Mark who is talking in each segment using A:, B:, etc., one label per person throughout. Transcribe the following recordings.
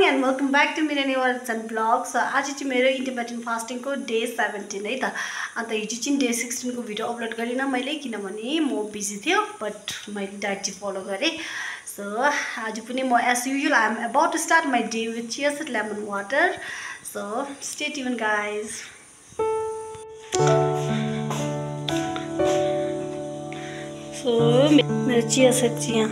A: and welcome back to मेरो new words and blogs. आज चाहिँ मेरो इन्टरमिटेन्ट फास्टिङको डे 17 है त। अन्त हिजो चाहिँ डे 16 को भिडियो अपलोड गरिन मैले किनभने म बिजी थियो, बट मैले डाइट चाहिँ फलो गरेँ। सो आज पनि म as usual I am about to start my day with chia seed lemon water. So stay tune guys. So मेरो चिया सीड चाहिँ यहाँ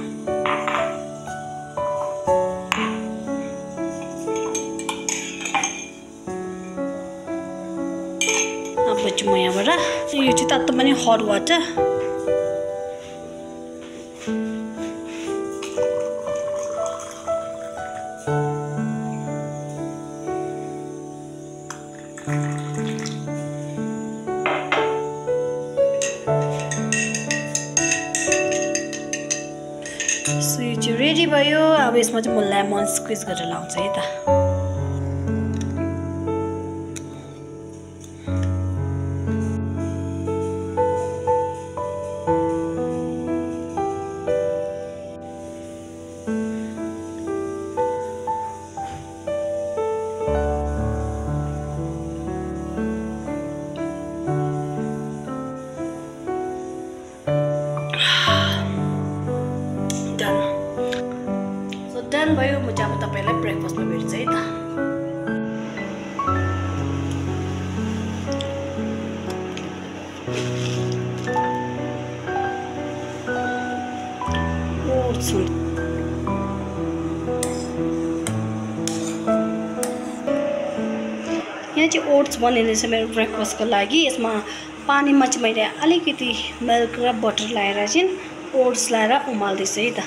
A: म यहाँबाट यो चाहिँ तातो पनि हट वाटर। सो यो चाहिँ रेडी भयो। अब यसमा चाहिँ म लेमन स्क्विज गरेर लाउँछु है त। डन भयो। म चाहिँ अब तपाईलाई ब्रेकफास्टमा भेट्छु है त। ओट्स यहाँ चाहिँ ओट्स बनिँदैछ मेरो ब्रेकफास्टको लागि। यसमा पानीमा चाहिँ मैले अलिकति मिल्क र बटर लगाएर चाहिँ ओट्स लगाएर उमाल्दैछु है त।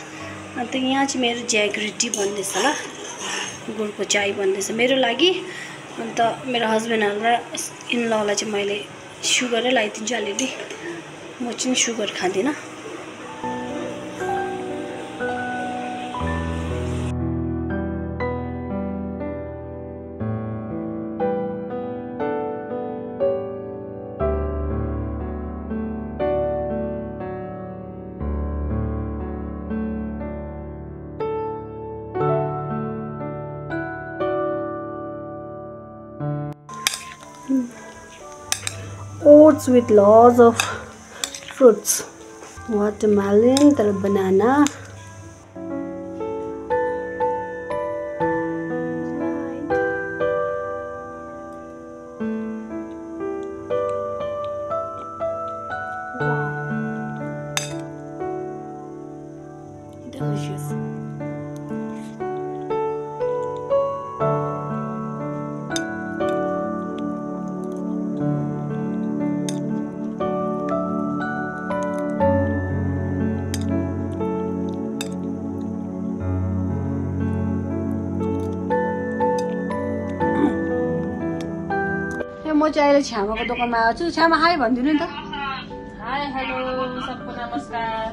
A: अन्त यहाँ चाहिँ मेरो ज्याग्री टी बन्दैछ ल, गुडको चाय बन्दैछ मेरो लागि। अन्त मेरो हस्बेन्डहरूलाई र इन-ललाई चाहिँ मैले सुगरै लगाइदिन्छु अलिअलि, म चाहिँ सुगर खाँदिनँ। Oats with lots of fruits, watermelon, banana, delicious. म चाहिँ अहिले छ्यामाको दोकानमा आएको छु। छ्यामा हाई भनिदिनु नि त।
B: हाई हेलो सबको नमस्कार।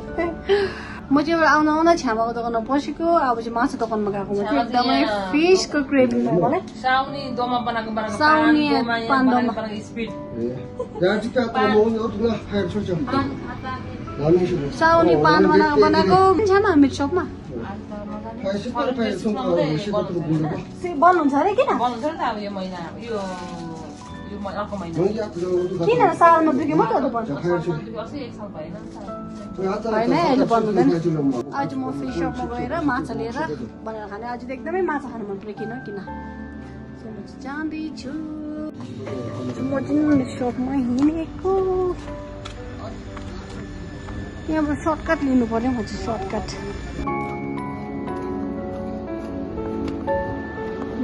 A: म चाहिँ आउन आउन छ्यामाको दोकानमा पसेको। अब चाहिँ माछा दोकानमा गएको। म चाहिँ एकदमै फिसको क्रेभिङ भयो मलाई।
B: साउनी दोमा बनाएको
A: साउनी पान
B: स्पिड
A: साउनी पान बनाएको छ्यामा मेरो सपमा बन्नुहुन्छ अरे। किन
B: बन्नु छ नि त अब यो महिना यो अर्को महिना
A: किन सालमा दुई मात्रै बन्छ? होइन अहिले बन्नुहुँदैन। आज म फिस सपमा गएर माछा लिएर बनाएर खाने। आज एकदमै माछा खानु मन पऱ्यो। किन जाँदैछु म चाहिँ सपमा हिँडेको। यहाँबाट सर्टकट लिनु पर्यो। म चाहिँ सर्टकट।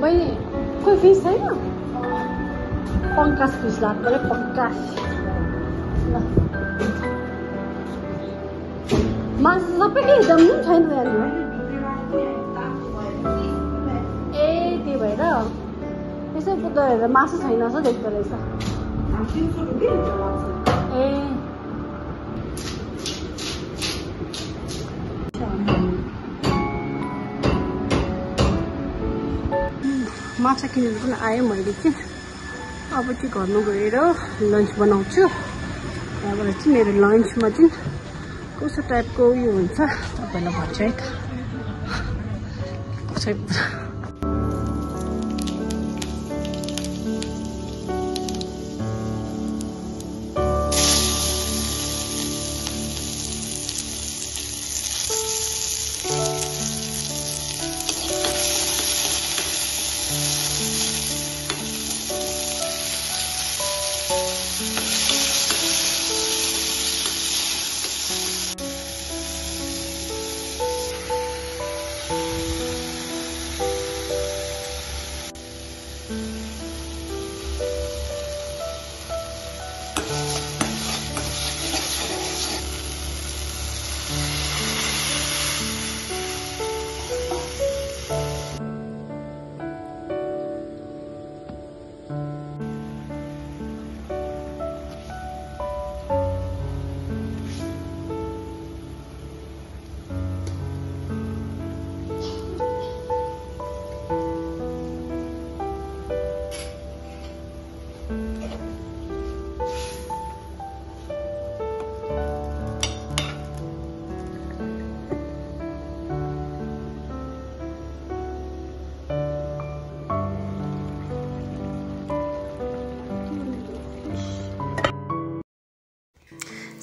A: बहिनी कोही फिस छैन? पंकज फिस लाग्नु पऱ्यो। पंकज मासु सबै के एकदम छैन यहाँनिर। ए त्यही भएर यसै पुग्दा हेरेर मासु छैन जस्तो देख्दो रहेछ। ए माछा किनेर पनि आयो मैले चाहिँ। अब चाहिँ घरमा गएर लन्च बनाउँछु। त्यहाँबाट चाहिँ मेरो लन्चमा चाहिँ कस्तो टाइपको उयो हुन्छ तपाईँलाई भन्छु है त। कसै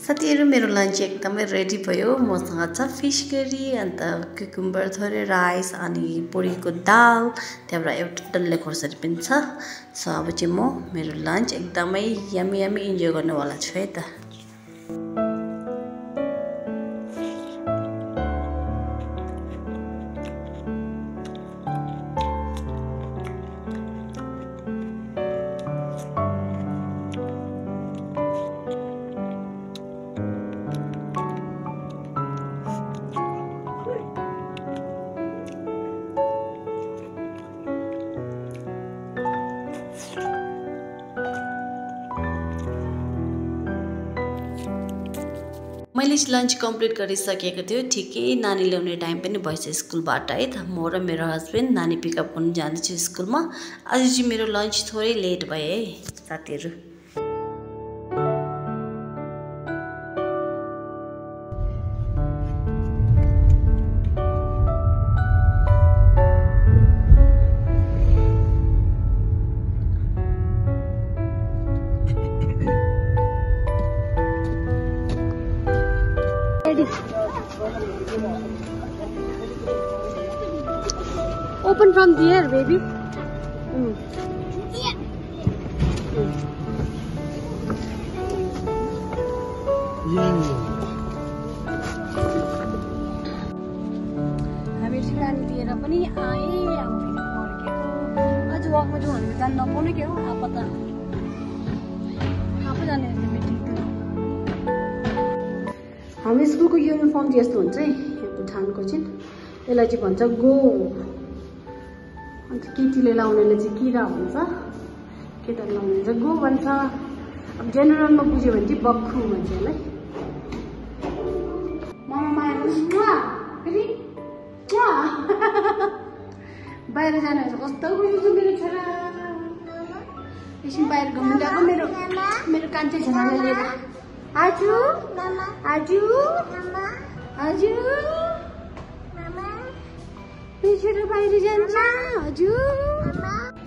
A: साथीहरु मेरो लन्च एकदमै रेडी भयो। मसँग छ फिश करी अन्त क्युकुम्बर थोरै राइस अनि पोरीको दाल त्यहाँबाट एउटा डल्ले खोर्सानी पनि छ। सो अब चाहिँ म मेरो लन्च एकदमै यम्मी यम्मी इन्जोय गर्नेवाला छु है त। मैले लन्च कम्प्लिट गरिसकेको थियो। ठिकै नानी ल्याउने टाइम पनि भएछ स्कुलबाट है त। म र मेरो हस्बेन्ड नानी पिकअप गर्नु जाँदैछु स्कुलमा। आज चाहिँ मेरो लन्च थोरै लेट भयो है साथीहरु। Open from there, baby. Yeah. हामी चाहिँ नानी लिएर पनि आए। अब फेरि फर्केको। आज वकमा जाउँ भनेर जान नपाउने के हो आफू त आफू जाने मिटिङतिर। हामी स्कुलको युनिफर्म चाहिँ यस्तो हुन्छ है भुटानको चाहिँ। यसलाई चाहिँ भन्छ गो। अन्त केटीले लाउनेले चाहिँ किरा भन्छ, केटाले लाउने चाहिँ गो भन्छ। अब जेनरलमा बुझ्यो भने चाहिँ बक्खु भन्छ यसलाई। मामा माया फेरि बाहिर जानु हुन्छ कस्तो खुसी मेरो छोरा। एकछिन बाहिर घुम्नु गएको मेरो कान्छे छोराले लिएर। आजु आजु आजु मेरो बाहिर जान्छ हजुर।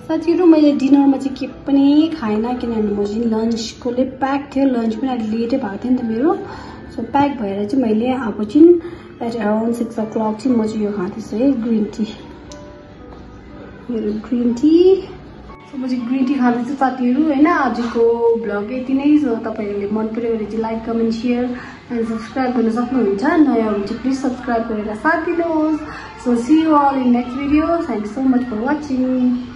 A: साथीहरु मैले डिनरमा चाहिँ के पनि खाएन किनभने म चाहिँ लन्चकोले प्याक थियो। लन्च पनि अलिक लेटै भएको थियो नि त मेरो। सो प्याक भएर चाहिँ मैले अब चाहिँ एट अराउन्ड 6 o'clock चाहिँ म चाहिँ यो खाँदैछु है ग्रिन टी। मेरो ग्रिन टी। सो म चाहिँ ग्रिन टी खाँदैछु साथीहरु हैन। आजको भ्लग यति नै। सो तपाईहरुले मन पर्यो भने चाहिँ like comment share and subscribe गर्न सक्नुहुन्छ। नयाँ हो भने चाहिँ प्लिज सब्स्क्राइब गरेर साथ दिनुहोस्। So see you all in next video. Thanks so much for watching.